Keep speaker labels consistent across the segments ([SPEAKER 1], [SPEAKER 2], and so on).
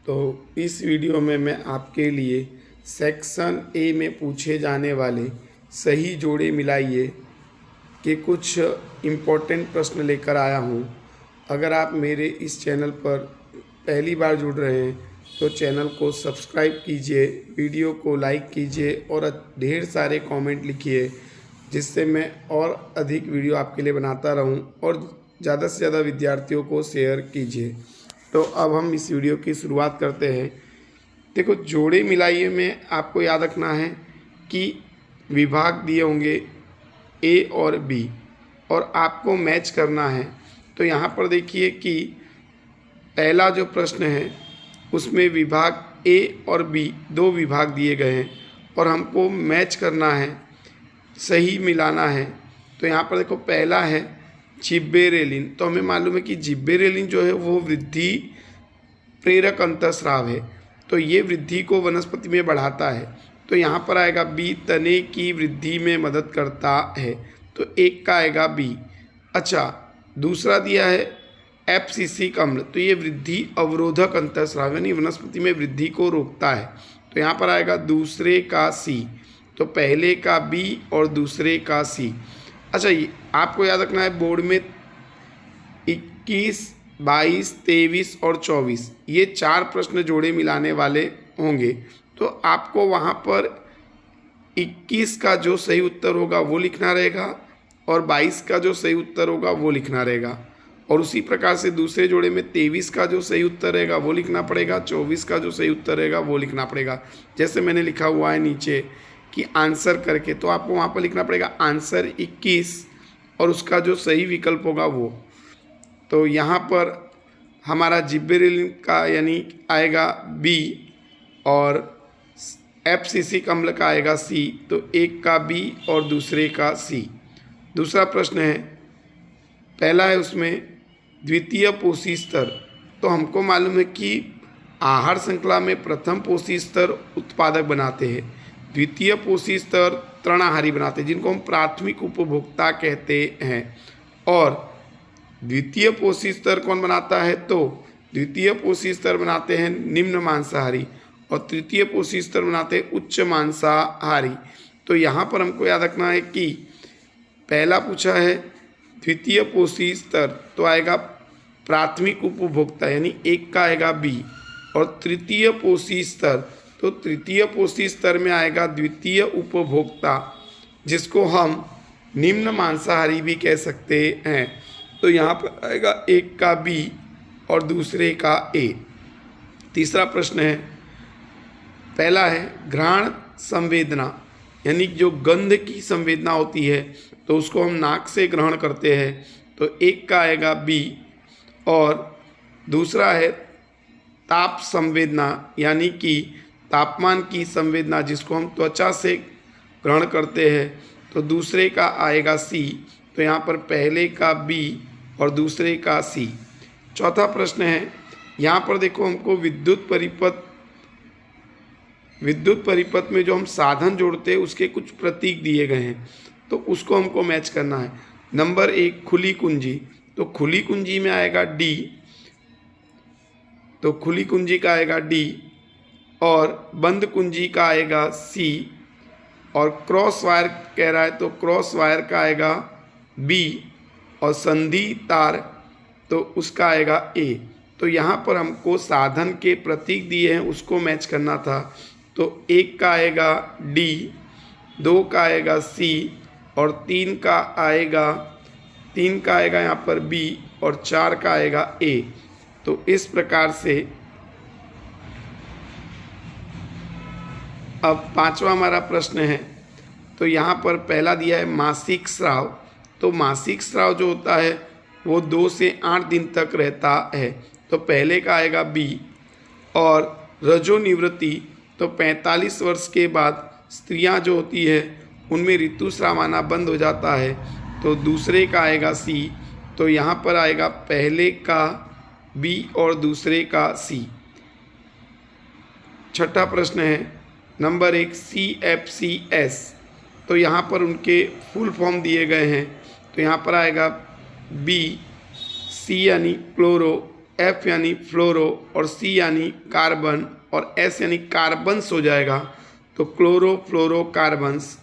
[SPEAKER 1] तो इस वीडियो में मैं आपके लिए सेक्शन ए में पूछे जाने वाले सही जोड़े मिलाइए के कुछ इम्पोर्टेंट प्रश्न लेकर आया हूँ। अगर आप मेरे इस चैनल पर पहली बार जुड़ रहे हैं तो चैनल को सब्सक्राइब कीजिए, वीडियो को लाइक कीजिए और ढेर सारे कमेंट लिखिए, जिससे मैं और अधिक वीडियो आपके लिए बनाता रहूं और ज़्यादा से ज़्यादा विद्यार्थियों को शेयर कीजिए। तो अब हम इस वीडियो की शुरुआत करते हैं। देखो, जोड़े मिलाइए में आपको याद रखना है कि विभाग दिए होंगे ए और बी और आपको मैच करना है। तो यहाँ पर देखिए कि पहला जो प्रश्न है उसमें विभाग ए और बी दो विभाग दिए गए हैं और हमको मैच करना है, सही मिलाना है। तो यहाँ पर देखो, पहला है जिब्बेरेलिन। तो हमें मालूम है कि जिब्बेरेलिन जो है वो वृद्धि प्रेरक अंतःस्राव है, तो ये वृद्धि को वनस्पति में बढ़ाता है। तो यहाँ पर आएगा बी, तने की वृद्धि में मदद करता है, तो एक का आएगा बी। अच्छा, दूसरा दिया है एब्सिसिक अम्ल, तो ये वृद्धि अवरोधक अंतःस्राव यानी वनस्पति में वृद्धि को रोकता है, तो यहाँ पर आएगा दूसरे का सी। तो पहले का बी और दूसरे का सी। अच्छा, ये आपको याद रखना है, बोर्ड में 21, 22, 23 और 24 ये 4 प्रश्न जोड़े मिलाने वाले होंगे। तो आपको वहाँ पर 21 का जो सही उत्तर होगा वो लिखना रहेगा और 22 का जो सही उत्तर होगा वो लिखना रहेगा, और उसी प्रकार से दूसरे जोड़े में 23 का जो सही उत्तर रहेगा वो लिखना पड़ेगा, 24 का जो सही उत्तर रहेगा वो लिखना पड़ेगा। जैसे मैंने लिखा हुआ है नीचे कि आंसर करके, तो आपको वहाँ पर लिखना पड़ेगा आंसर 21 और उसका जो सही विकल्प होगा वो। तो यहाँ पर हमारा जिब्बेरेलिन का यानी आएगा बी और एब्सिसिक अम्ल का आएगा सी, तो एक का बी और दूसरे का सी। दूसरा प्रश्न है, पहला है उसमें द्वितीय पोषी स्तर। तो हमको मालूम है कि आहार श्रृंखला में प्रथम पोषी स्तर उत्पादक बनाते हैं, द्वितीय पोषी स्तर तृणाहारी बनाते हैं, जिनको हम प्राथमिक उपभोक्ता कहते हैं, और द्वितीय पोषी स्तर कौन बनाता है? तो द्वितीय पोषी स्तर बनाते हैं निम्न मांसाहारी और तृतीय पोषी स्तर बनाते हैं उच्च मांसाहारी। तो यहाँ पर हमको याद रखना है कि पहला पूछा है द्वितीय पोषी स्तर, तो आएगा प्राथमिक उपभोक्ता यानी एक का आएगा बी, और तृतीय पोषी स्तर, तो तृतीय पोषी स्तर में आएगा द्वितीय उपभोक्ता, जिसको हम निम्न मांसाहारी भी कह सकते हैं। तो यहाँ पर आएगा एक का बी और दूसरे का ए। तीसरा प्रश्न है, पहला है घ्राण संवेदना यानी जो गंध की संवेदना होती है तो उसको हम नाक से ग्रहण करते हैं, तो एक का आएगा बी, और दूसरा है ताप संवेदना यानी कि तापमान की संवेदना जिसको हम त्वचा से ग्रहण करते हैं, तो दूसरे का आएगा सी। तो यहाँ पर पहले का बी और दूसरे का सी। चौथा प्रश्न है, यहाँ पर देखो हमको विद्युत परिपथ में जो हम साधन जोड़ते हैं उसके कुछ प्रतीक दिए गए हैं, तो उसको हमको मैच करना है। नंबर 1 खुली कुंजी, तो खुली कुंजी में आएगा डी, तो खुली कुंजी का आएगा डी, और बंद कुंजी का आएगा सी, और क्रॉस वायर कह रहा है तो क्रॉस वायर का आएगा बी, और संधि तार तो उसका आएगा ए। तो यहाँ पर हमको साधन के प्रतीक दिए हैं उसको मैच करना था, तो एक का आएगा डी, 2 का आएगा सी, और 3 का आएगा यहाँ पर बी, और 4 का आएगा ए। तो इस प्रकार से अब पांचवा हमारा प्रश्न है, तो यहाँ पर पहला दिया है मासिक स्राव। तो मासिक स्राव जो होता है वो 2 से 8 दिन तक रहता है, तो पहले का आएगा बी, और रजोनिवृत्ति, तो 45 वर्ष के बाद स्त्रियां जो होती है उनमें ऋतुस्राव आना बंद हो जाता है, तो दूसरे का आएगा सी। तो यहाँ पर आएगा पहले का बी और दूसरे का सी। छठा प्रश्न है नंबर 1 CFCS, तो यहाँ पर उनके फुल फॉर्म दिए गए हैं, तो यहाँ पर आएगा बी, सी यानी क्लोरो F यानी फ्लोरो और C यानी कार्बन और S यानी कार्बन्स हो जाएगा, तो क्लोरो फ्लोरो कार्बन्स।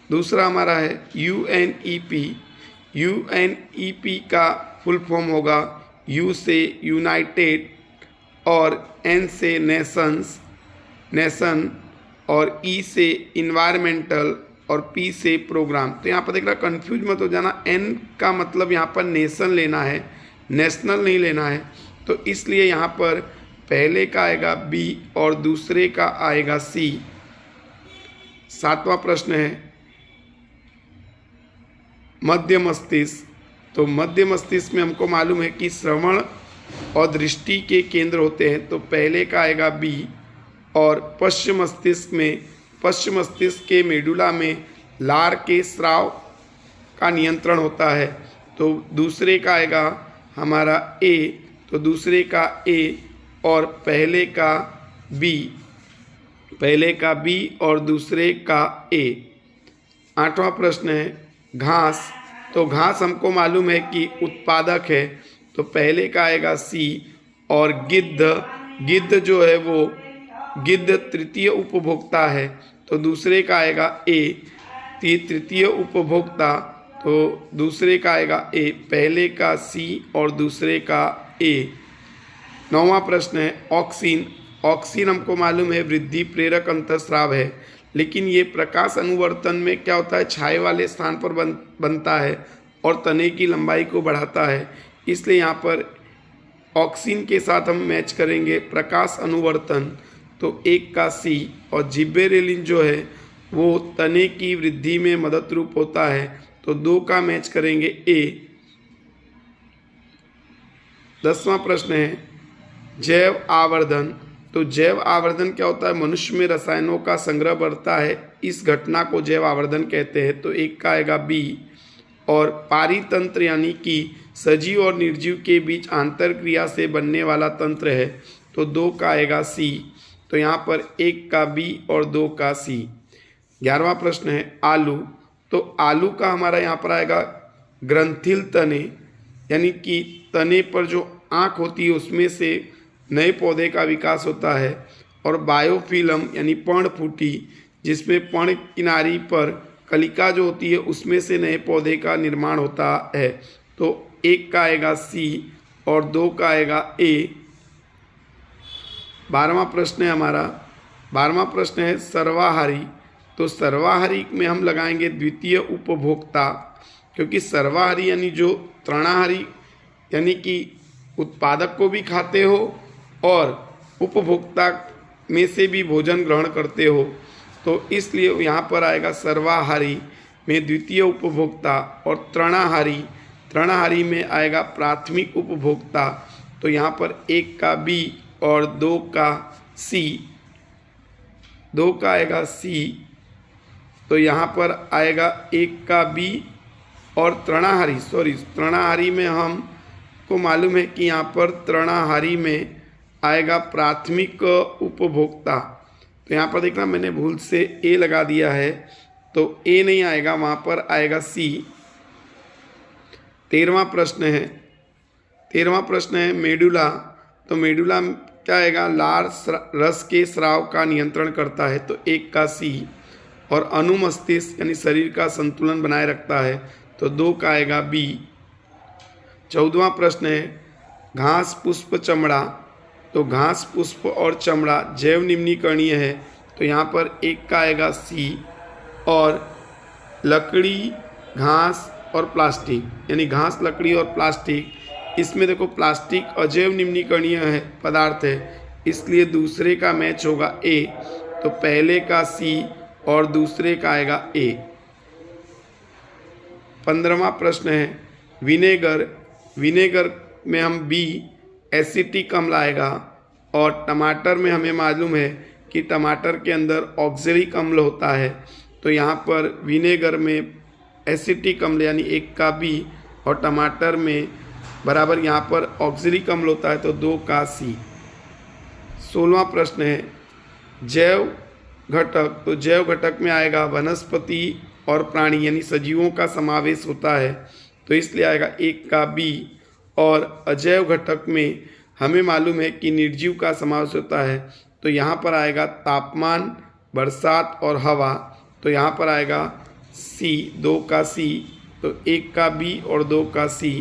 [SPEAKER 1] दूसरा हमारा है UNEP। UNEP का फुल फॉर्म होगा U से यूनाइटेड और N से नेशंस नेशन और E से इन्वायरमेंटल और P से प्रोग्राम। तो यहाँ पर देख रहा कंफ्यूज मत हो जाना, N का मतलब यहाँ पर नेशन लेना है, नेशनल नहीं लेना है। तो इसलिए यहाँ पर पहले का आएगा B और दूसरे का आएगा C। 7वां प्रश्न है मध्य मस्तिष्क। तो मध्य मस्तिष्क में हमको मालूम है कि श्रवण और दृष्टि के केंद्र होते हैं, तो पहले का आएगा B। और पश्चिम मस्तिष्क के मेडुला में लार के स्राव का नियंत्रण होता है, तो दूसरे का आएगा हमारा A। तो दूसरे का A और पहले का B और दूसरे का A। 8वां प्रश्न है घास। तो घास हमको मालूम है कि उत्पादक है, तो पहले का आएगा C। और गिद्ध जो है वो गिद्ध तृतीय उपभोक्ता है, तो दूसरे का आएगा A। तृतीय उपभोक्ता, तो दूसरे का आएगा A, पहले का C और दूसरे का A। 9वां प्रश्न है ऑक्सीन। ऑक्सीन हमको मालूम है वृद्धि प्रेरक अंतःस्राव है, लेकिन ये प्रकाश अनुवर्तन में क्या होता है, छाए वाले स्थान पर बनता है और तने की लंबाई को बढ़ाता है। इसलिए यहाँ पर ऑक्सीन के साथ हम मैच करेंगे प्रकाश अनुवर्तन, तो एक का C। और जिब्बेरेलिन जो है वो तने की वृद्धि में मदद रूप होता है, तो 2 का मैच करेंगे A। 10वां प्रश्न है जैव आवर्धन। तो जैव आवर्धन क्या होता है, मनुष्य में रसायनों का संग्रह बढ़ता है, इस घटना को जैव आवर्धन कहते हैं, तो एक का आएगा B। और पारितंत्र यानी कि सजीव और निर्जीव के बीच आंतर क्रिया से बनने वाला तंत्र है, तो 2 का आएगा C। तो यहाँ पर 1 का B और 2 का C। 11वां प्रश्न है आलू। तो आलू का हमारा यहाँ पर आएगा ग्रंथिल तने, यानी कि तने पर जो आँख होती है उसमें से नए पौधे का विकास होता है। और बायोफिल्म यानी पर्णफूटी, जिसमें पर्ण किनारी पर कलिका जो होती है उसमें से नए पौधे का निर्माण होता है, तो 1 का आएगा C और 2 का आएगा A। 12वां प्रश्न है हमारा, 12वां प्रश्न है सर्वाहारी। तो सर्वाहारी में हम लगाएंगे द्वितीय उपभोक्ता, क्योंकि सर्वाहारी यानी जो तृणाहारी यानी कि उत्पादक को भी खाते हो और उपभोक्ता में से भी भोजन ग्रहण करते हो, तो इसलिए यहाँ पर आएगा सर्वाहारी में द्वितीय उपभोक्ता। और तृणाहारी में आएगा प्राथमिक उपभोक्ता, तो यहाँ पर 1 का B और 2 का C। 2 का आएगा C, तो यहाँ पर आएगा 1 का B। और तृणाहारी में हम को मालूम है कि यहाँ पर तृणाहारी में आएगा प्राथमिक उपभोक्ता, तो यहाँ पर देखना मैंने भूल से A लगा दिया है, तो A नहीं आएगा, वहाँ पर आएगा C। 13वां प्रश्न है मेडुला। तो मेडुला क्या आएगा, लार रस के स्राव का नियंत्रण करता है, तो 1 का C। और अनुमस्तिष्क यानी शरीर का संतुलन बनाए रखता है, तो 2 का आएगा B। 14वां प्रश्न है घास पुष्प चमड़ा। तो घास पुष्प और चमड़ा जैव निम्नीकरणीय है, तो यहाँ पर 1 का आएगा C। और लकड़ी घास और प्लास्टिक यानी घास लकड़ी और प्लास्टिक, इसमें देखो प्लास्टिक अजैव निम्नीकरणीय है पदार्थ है, इसलिए दूसरे का मैच होगा A। तो पहले का C और दूसरे का आएगा A। 15वां प्रश्न है विनेगर में हम B एसिटिक अम्ल आएगा। और टमाटर में हमें मालूम है कि टमाटर के अंदर ऑक्जेलिक अम्ल होता है, तो यहाँ पर विनेगर में एसिटिक अम्ल यानी 1 का B और टमाटर में बराबर यहाँ पर ऑक्जेलिक अम्ल होता है, तो 2 का C। 16वां प्रश्न है जैव घटक। तो जैव घटक में आएगा वनस्पति और प्राणी यानी सजीवों का समावेश होता है, तो इसलिए आएगा 1 का B। और अजैव घटक में हमें मालूम है कि निर्जीव का समावेश होता है, तो यहाँ पर आएगा तापमान, बरसात और हवा। तो यहाँ पर आएगा सी, 2 का सी, तो 1 का बी और 2 का सी।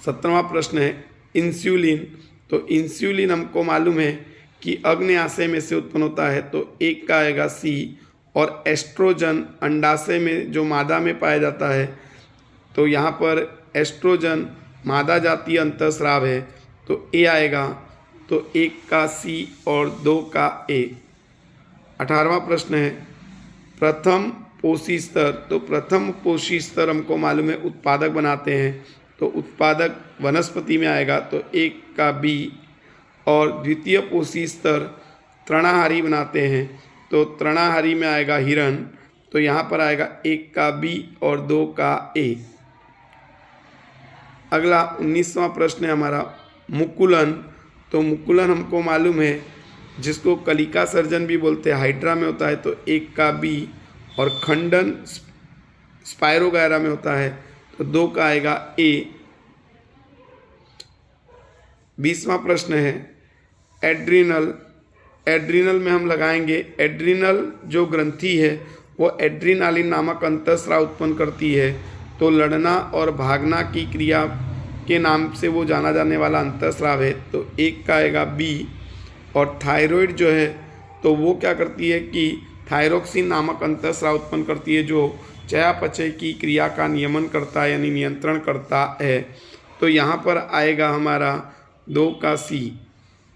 [SPEAKER 1] 17वां प्रश्न है इंसुलिन। तो इंसुलिन हमको मालूम है कि अग्न्याशय में से उत्पन्न होता है, तो 1 का आएगा सी। और एस्ट्रोजन अंडाशय में जो मादा में पाया जाता है, तो यहाँ पर एस्ट्रोजन मादा जातीय अंतःस्राव है, तो ए आएगा। तो 1 का सी और 2 का ए। 18वां प्रश्न है प्रथम पोषी स्तर। तो प्रथम पोषी स्तर हमको मालूम है उत्पादक बनाते हैं, तो उत्पादक वनस्पति में आएगा, तो 1 का बी। और द्वितीय पोषी स्तर तृणाहारी बनाते हैं, तो तृणाहारी में आएगा हिरण, तो यहाँ पर आएगा 1 का बी और 2 का ए। अगला 19वां प्रश्न है हमारा मुकुलन। तो मुकुलन हमको मालूम है, जिसको कलिका सर्जन भी बोलते हैं, हाइड्रा में होता है, तो 1 का बी। और खंडन स्पायरोगायरा में होता है, तो 2 का आएगा ए। 20वां प्रश्न है एड्रिनल। एड्रिनल में हम लगाएंगे, एड्रिनल जो ग्रंथि है वो एड्रिनालिन नामक अंतःस्राव उत्पन्न करती है, तो लड़ना और भागना की क्रिया के नाम से वो जाना जाने वाला अंतःस्राव है, तो 1 का आएगा बी। और थायराइड जो है, तो वो क्या करती है कि थायरोक्सिन नामक अंतःस्राव उत्पन्न करती है, जो चयापचय की क्रिया का नियमन करता है, यानी नियंत्रण करता है, तो यहाँ पर आएगा हमारा 2 का सी।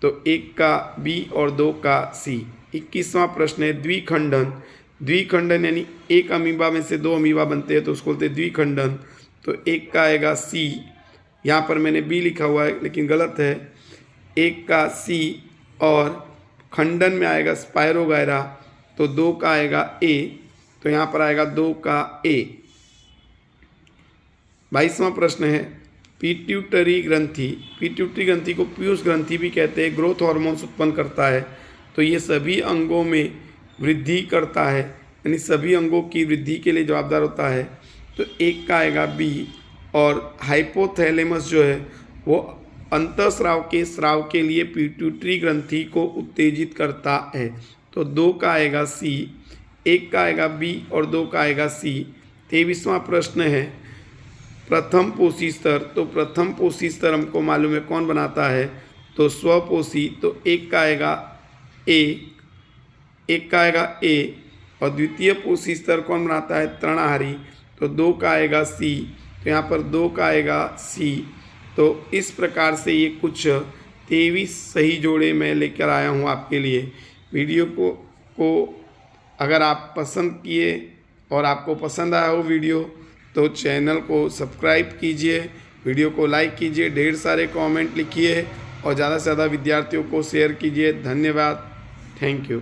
[SPEAKER 1] तो 1 का बी और 2 का सी। 21वां प्रश्न है द्विखंडन। द्विखंडन यानी एक अमीबा में से 2 अमीबा बनते हैं, तो उसको बोलते हैं द्विखंडन, तो 1 का आएगा सी। यहाँ पर मैंने बी लिखा हुआ है लेकिन गलत है, 1 का सी। और खंडन में आएगा स्पायरोगायरा, तो 2 का आएगा ए, तो यहाँ पर आएगा 2 का ए। 22वां प्रश्न है पिट्यूटरी ग्रंथि। पिट्यूटरी ग्रंथि को पीयूष ग्रंथि भी कहते हैं, ग्रोथ हार्मोन्स उत्पन्न करता है, तो ये सभी अंगों में वृद्धि करता है, यानी सभी अंगों की वृद्धि के लिए जवाबदार होता है, तो 1 का आएगा बी। और हाइपोथैलेमस जो है वो अंतःस्राव के स्राव के लिए पिट्यूटरी ग्रंथि को उत्तेजित करता है, तो 2 का आएगा सी। 1 का आएगा बी और 2 का आएगा सी। 23वां प्रश्न है प्रथम पोषी स्तर। तो प्रथम पोषी स्तर हमको मालूम है कौन बनाता है, तो स्वपोषी, तो 1 का आएगा ए। 1 का आएगा ए। और द्वितीय पोषी स्तर कौन बनाता है, तृणाहारी, तो 2 का आएगा सी। तो यहाँ पर 2 का आएगा सी। तो इस प्रकार से ये कुछ 23 सही जोड़े मैं लेकर आया हूँ आपके लिए। वीडियो को अगर आप पसंद किए और आपको पसंद आया हो वीडियो, तो चैनल को सब्सक्राइब कीजिए, वीडियो को लाइक कीजिए, ढेर सारे कमेंट लिखिए और ज़्यादा से ज़्यादा विद्यार्थियों को शेयर कीजिए। धन्यवाद। Thank you.